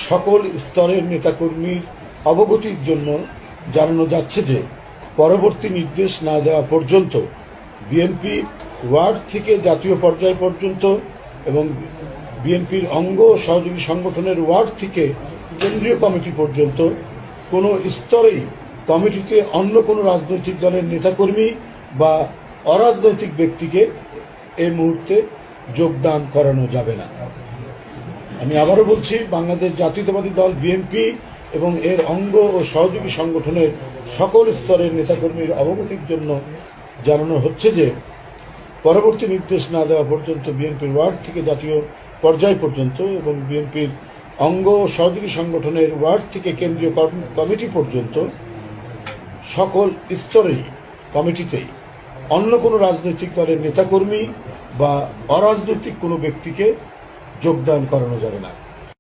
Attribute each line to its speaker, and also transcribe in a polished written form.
Speaker 1: সকল স্তরের নেতাকর্মীর অবগতির জন্য জানানো যাচ্ছে যে পরবর্তী নির্দেশ না দেওয়া পর্যন্ত বিএনপি ওয়ার্ড থেকে জাতীয় পর্যায় পর্যন্ত এবং বিএনপির অঙ্গ ও সহযোগী সংগঠনের ওয়ার্ড থেকে কেন্দ্রীয় কমিটি পর্যন্ত কোনো স্তরেই কমিটিতে অন্য কোনো রাজনৈতিক দলের নেতাকর্মী বা অরাজনৈতিক ব্যক্তিকে এই মুহূর্তে যোগদান করানো যাবে না। আমি আবারও বলছি, বাংলাদেশ জাতীয়তাবাদী দল বিএনপি এবং এর অঙ্গ ও সহযোগী সংগঠনের সকল স্তরের নেতাকর্মীর অবগতির জন্য জানানো হচ্ছে যে পরবর্তী নির্দেশ না দেওয়া পর্যন্ত বিএনপির ওয়ার্ড থেকে জাতীয় পর্যায় পর্যন্ত এবং বিএনপির অঙ্গ ও সহযোগী সংগঠনের ওয়ার্ড থেকে কেন্দ্রীয় কমিটি পর্যন্ত সকল স্তরেই কমিটিতেই অন্য কোনো রাজনৈতিক দলের নেতাকর্মী বা অরাজনৈতিক কোনো ব্যক্তিকে যোগদান করানো যাবে না।